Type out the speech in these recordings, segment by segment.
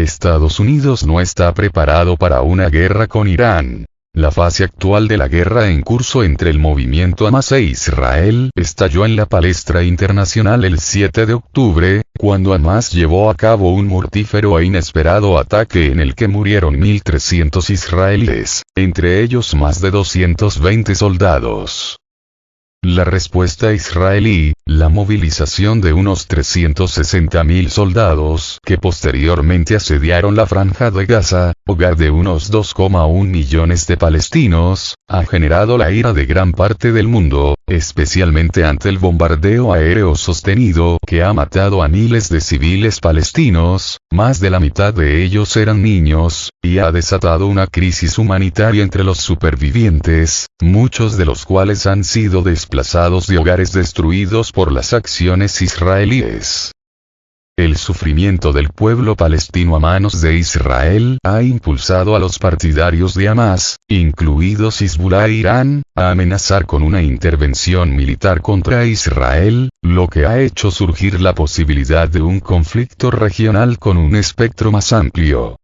Estados Unidos no está preparado para una guerra con Irán. La fase actual de la guerra en curso entre el movimiento Hamás e Israel estalló en la palestra internacional el 7 de octubre, cuando Hamás llevó a cabo un mortífero e inesperado ataque en el que murieron 1.300 israelíes, entre ellos más de 220 soldados. La respuesta israelí, la movilización de unos 360.000 soldados que posteriormente asediaron la Franja de Gaza, hogar de unos 2,1 millones de palestinos, ha generado la ira de gran parte del mundo, especialmente ante el bombardeo aéreo sostenido que ha matado a miles de civiles palestinos, más de la mitad de ellos eran niños, y ha desatado una crisis humanitaria entre los supervivientes, muchos de los cuales han sido desplazados de hogares destruidos por las acciones israelíes. El sufrimiento del pueblo palestino a manos de Israel ha impulsado a los partidarios de Hamás, incluidos Hezbollah e Irán, a amenazar con una intervención militar contra Israel, lo que ha hecho surgir la posibilidad de un conflicto regional con un espectro más amplio.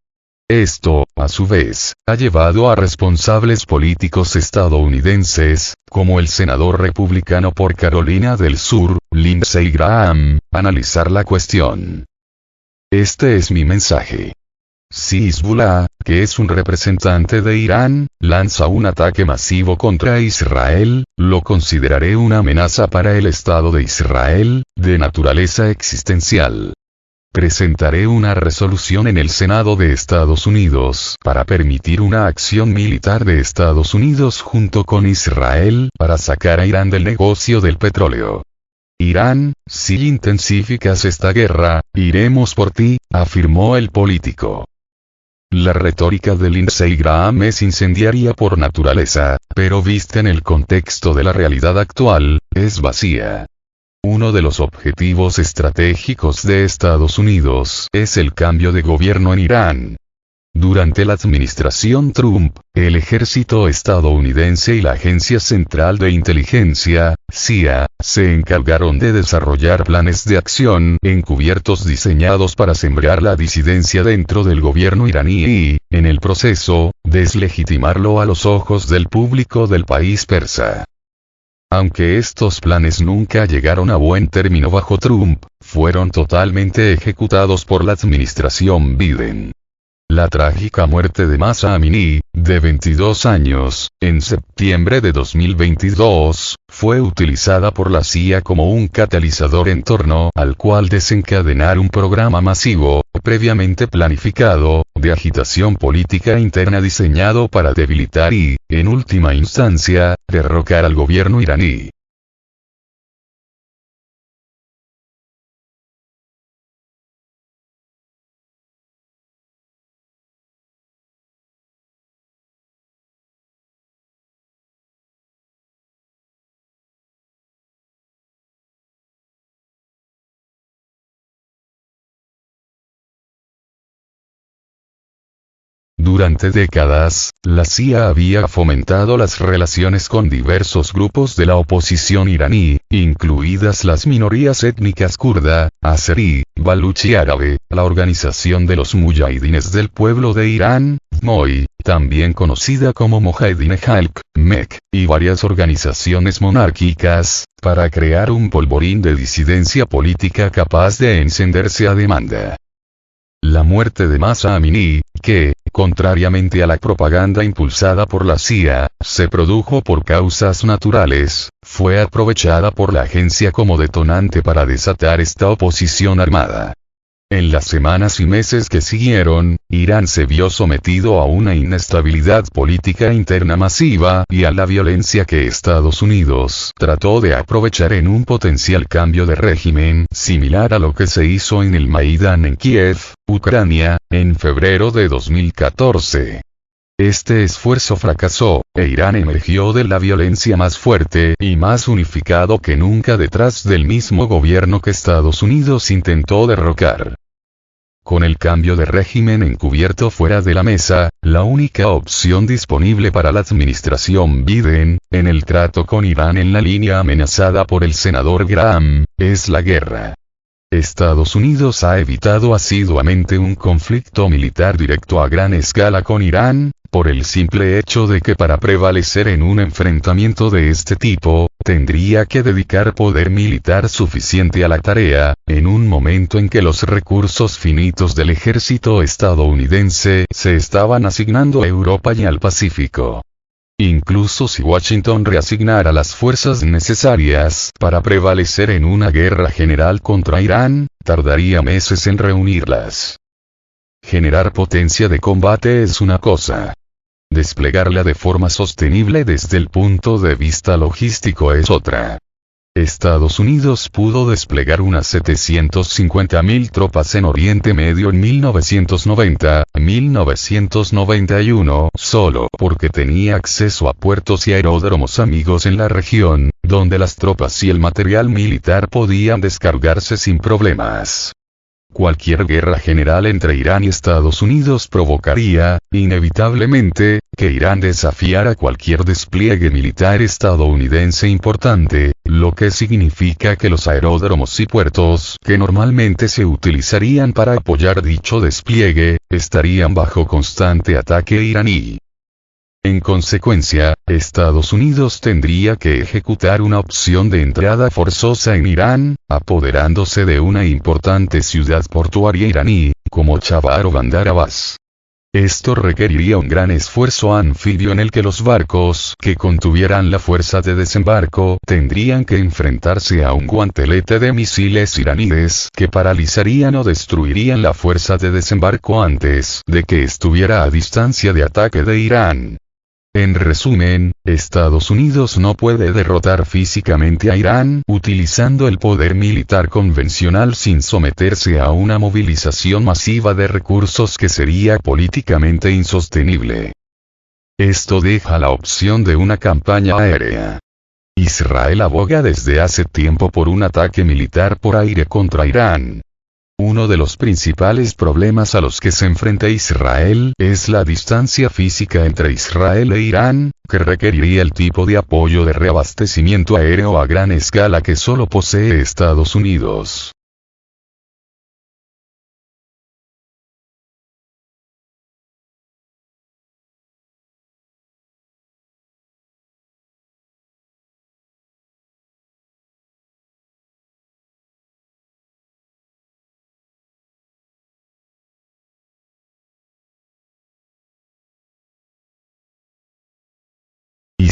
Esto, a su vez, ha llevado a responsables políticos estadounidenses, como el senador republicano por Carolina del Sur, Lindsey Graham, a analizar la cuestión. Este es mi mensaje. Si Hezbollah, que es un representante de Irán, lanza un ataque masivo contra Israel, lo consideraré una amenaza para el Estado de Israel, de naturaleza existencial. Presentaré una resolución en el Senado de Estados Unidos para permitir una acción militar de Estados Unidos junto con Israel para sacar a Irán del negocio del petróleo. Irán, si intensificas esta guerra, iremos por ti, afirmó el político. La retórica de Lindsey Graham es incendiaria por naturaleza, pero vista en el contexto de la realidad actual, es vacía. Uno de los objetivos estratégicos de Estados Unidos es el cambio de gobierno en Irán. Durante la administración Trump, el ejército estadounidense y la Agencia Central de Inteligencia, CIA, se encargaron de desarrollar planes de acción encubiertos diseñados para sembrar la disidencia dentro del gobierno iraní y, en el proceso, deslegitimarlo a los ojos del público del país persa. Aunque estos planes nunca llegaron a buen término bajo Trump, fueron totalmente ejecutados por la administración Biden. La trágica muerte de Mahsa Amini, de 22 años, en septiembre de 2022, fue utilizada por la CIA como un catalizador en torno al cual desencadenar un programa masivo, previamente planificado, de agitación política interna diseñado para debilitar y, en última instancia, derrocar al gobierno iraní. Durante décadas, la CIA había fomentado las relaciones con diversos grupos de la oposición iraní, incluidas las minorías étnicas kurda, azerí, baluchi y árabe, la Organización de los Mujahidines del Pueblo de Irán, MOI, también conocida como Mojahedin Khalq, MEK, y varias organizaciones monárquicas, para crear un polvorín de disidencia política capaz de encenderse a demanda. La muerte de Mahsa Amini, que, contrariamente a la propaganda impulsada por la CIA, se produjo por causas naturales, fue aprovechada por la agencia como detonante para desatar esta oposición armada. En las semanas y meses que siguieron, Irán se vio sometido a una inestabilidad política interna masiva y a la violencia que Estados Unidos trató de aprovechar en un potencial cambio de régimen similar a lo que se hizo en el Maidán en Kiev, Ucrania, en febrero de 2014. Este esfuerzo fracasó, e Irán emergió de la violencia más fuerte y más unificado que nunca detrás del mismo gobierno que Estados Unidos intentó derrocar. Con el cambio de régimen encubierto fuera de la mesa, la única opción disponible para la administración Biden, en el trato con Irán en la línea amenazada por el senador Graham, es la guerra. Estados Unidos ha evitado asiduamente un conflicto militar directo a gran escala con Irán, por el simple hecho de que para prevalecer en un enfrentamiento de este tipo, tendría que dedicar poder militar suficiente a la tarea, en un momento en que los recursos finitos del ejército estadounidense se estaban asignando a Europa y al Pacífico. Incluso si Washington reasignara las fuerzas necesarias para prevalecer en una guerra general contra Irán, tardaría meses en reunirlas. Generar potencia de combate es una cosa. Desplegarla de forma sostenible desde el punto de vista logístico es otra. Estados Unidos pudo desplegar unas 750.000 tropas en Oriente Medio en 1990-1991 solo porque tenía acceso a puertos y aeródromos amigos en la región, donde las tropas y el material militar podían descargarse sin problemas. Cualquier guerra general entre Irán y Estados Unidos provocaría, inevitablemente, que Irán desafiara cualquier despliegue militar estadounidense importante, lo que significa que los aeródromos y puertos que normalmente se utilizarían para apoyar dicho despliegue, estarían bajo constante ataque iraní. En consecuencia, Estados Unidos tendría que ejecutar una opción de entrada forzosa en Irán, apoderándose de una importante ciudad portuaria iraní, como Chabahar o Bandar Abbas. Esto requeriría un gran esfuerzo anfibio en el que los barcos que contuvieran la fuerza de desembarco tendrían que enfrentarse a un guantelete de misiles iraníes que paralizarían o destruirían la fuerza de desembarco antes de que estuviera a distancia de ataque de Irán. En resumen, Estados Unidos no puede derrotar físicamente a Irán utilizando el poder militar convencional sin someterse a una movilización masiva de recursos que sería políticamente insostenible. Esto deja la opción de una campaña aérea. Israel aboga desde hace tiempo por un ataque militar por aire contra Irán. Uno de los principales problemas a los que se enfrenta Israel es la distancia física entre Israel e Irán, que requeriría el tipo de apoyo de reabastecimiento aéreo a gran escala que solo posee Estados Unidos.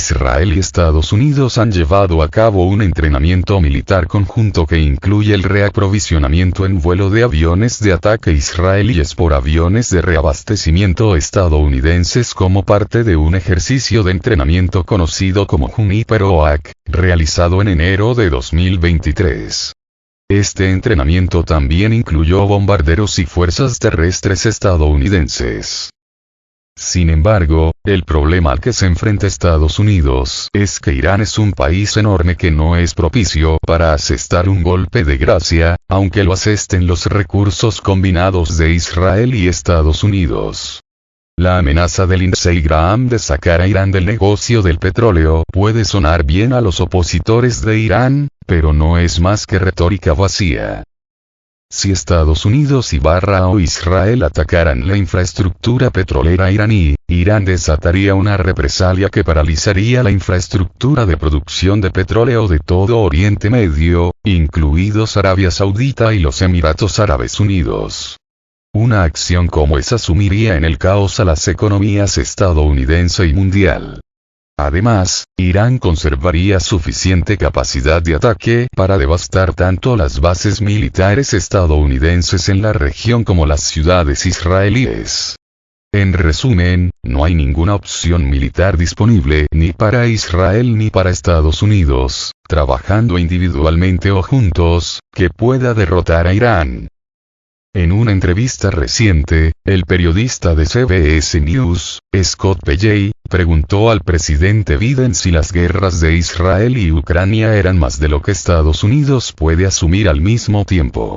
Israel y Estados Unidos han llevado a cabo un entrenamiento militar conjunto que incluye el reaprovisionamiento en vuelo de aviones de ataque israelíes por aviones de reabastecimiento estadounidenses como parte de un ejercicio de entrenamiento conocido como Juniper OAC, realizado en enero de 2023. Este entrenamiento también incluyó bombarderos y fuerzas terrestres estadounidenses. Sin embargo, el problema al que se enfrenta Estados Unidos es que Irán es un país enorme que no es propicio para asestar un golpe de gracia, aunque lo asesten los recursos combinados de Israel y Estados Unidos. La amenaza de Lindsey Graham de sacar a Irán del negocio del petróleo puede sonar bien a los opositores de Irán, pero no es más que retórica vacía. Si Estados Unidos o Israel atacaran la infraestructura petrolera iraní, Irán desataría una represalia que paralizaría la infraestructura de producción de petróleo de todo Oriente Medio, incluidos Arabia Saudita y los Emiratos Árabes Unidos. Una acción como esa sumiría en el caos a las economías estadounidense y mundial. Además, Irán conservaría suficiente capacidad de ataque para devastar tanto las bases militares estadounidenses en la región como las ciudades israelíes. En resumen, no hay ninguna opción militar disponible ni para Israel ni para Estados Unidos, trabajando individualmente o juntos, que pueda derrotar a Irán. En una entrevista reciente, el periodista de CBS News, Scott Pelley, preguntó al presidente Biden si las guerras de Israel y Ucrania eran más de lo que Estados Unidos puede asumir al mismo tiempo.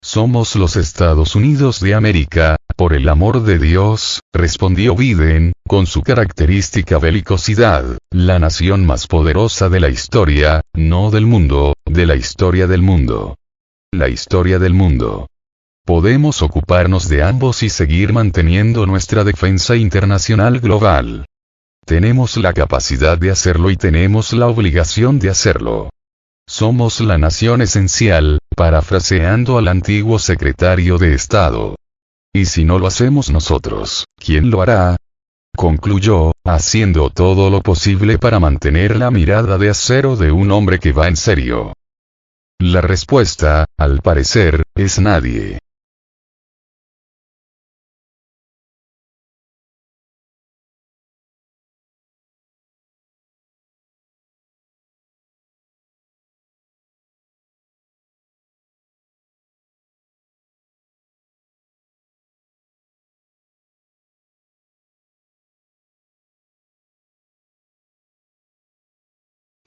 Somos los Estados Unidos de América, por el amor de Dios, respondió Biden, con su característica belicosidad, la nación más poderosa de la historia, no del mundo, de la historia del mundo. la historia del mundo. Podemos ocuparnos de ambos y seguir manteniendo nuestra defensa internacional global. Tenemos la capacidad de hacerlo y tenemos la obligación de hacerlo. Somos la nación esencial, parafraseando al antiguo secretario de Estado. Y si no lo hacemos nosotros, ¿quién lo hará? Concluyó, haciendo todo lo posible para mantener la mirada de acero de un hombre que va en serio. La respuesta, al parecer, es nadie.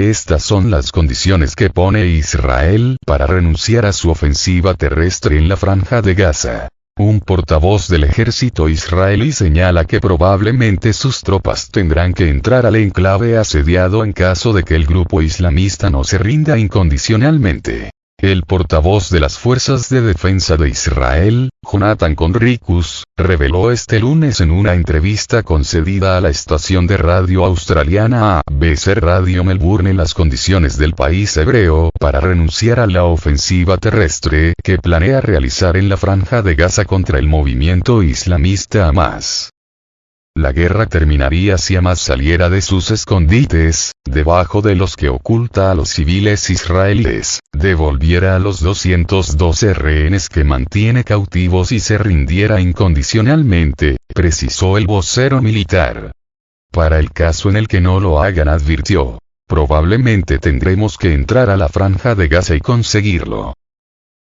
Estas son las condiciones que pone Israel para renunciar a su ofensiva terrestre en la Franja de Gaza. Un portavoz del ejército israelí señala que probablemente sus tropas tendrán que entrar al enclave asediado en caso de que el grupo islamista no se rinda incondicionalmente. El portavoz de las Fuerzas de Defensa de Israel, Jonathan Conricus, reveló este lunes en una entrevista concedida a la estación de radio australiana ABC Radio Melbourne las condiciones del país hebreo para renunciar a la ofensiva terrestre que planea realizar en la Franja de Gaza contra el movimiento islamista Hamas. La guerra terminaría si Hamas saliera de sus escondites, debajo de los que oculta a los civiles israelíes, devolviera a los 212 rehenes que mantiene cautivos y se rindiera incondicionalmente, precisó el vocero militar. Para el caso en el que no lo hagan, advirtió, probablemente tendremos que entrar a la Franja de Gaza y conseguirlo.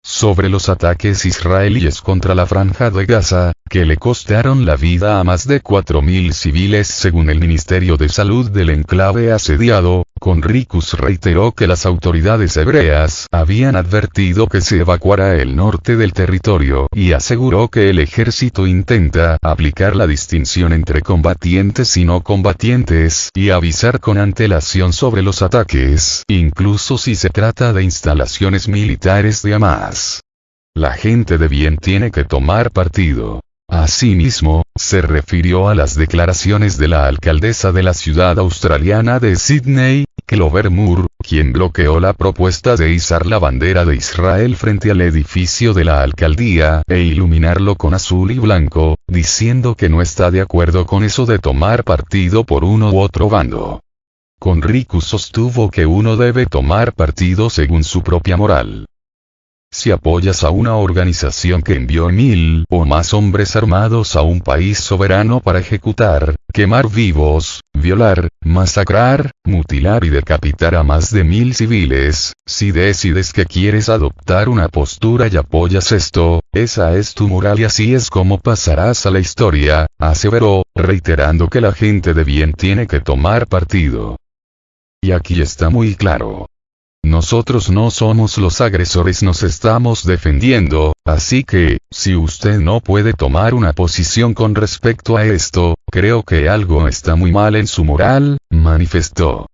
Sobre los ataques israelíes contra la Franja de Gaza, que le costaron la vida a más de 4.000 civiles según el Ministerio de Salud del enclave asediado, Conricus reiteró que las autoridades hebreas habían advertido que se evacuara el norte del territorio y aseguró que el ejército intenta aplicar la distinción entre combatientes y no combatientes y avisar con antelación sobre los ataques, incluso si se trata de instalaciones militares de Hamas. La gente de bien tiene que tomar partido. Asimismo, se refirió a las declaraciones de la alcaldesa de la ciudad australiana de Sydney, Clover Moore, quien bloqueó la propuesta de izar la bandera de Israel frente al edificio de la alcaldía e iluminarlo con azul y blanco, diciendo que no está de acuerdo con eso de tomar partido por uno u otro bando. Conricus sostuvo que uno debe tomar partido según su propia moral. Si apoyas a una organización que envió 1.000 o más hombres armados a un país soberano para ejecutar, quemar vivos, violar, masacrar, mutilar y decapitar a más de 1.000 civiles, si decides que quieres adoptar una postura y apoyas esto, esa es tu moral y así es como pasarás a la historia, aseveró, reiterando que la gente de bien tiene que tomar partido. Y aquí está muy claro. Nosotros no somos los agresores, nos estamos defendiendo, así que, si usted no puede tomar una posición con respecto a esto, creo que algo está muy mal en su moral, manifestó.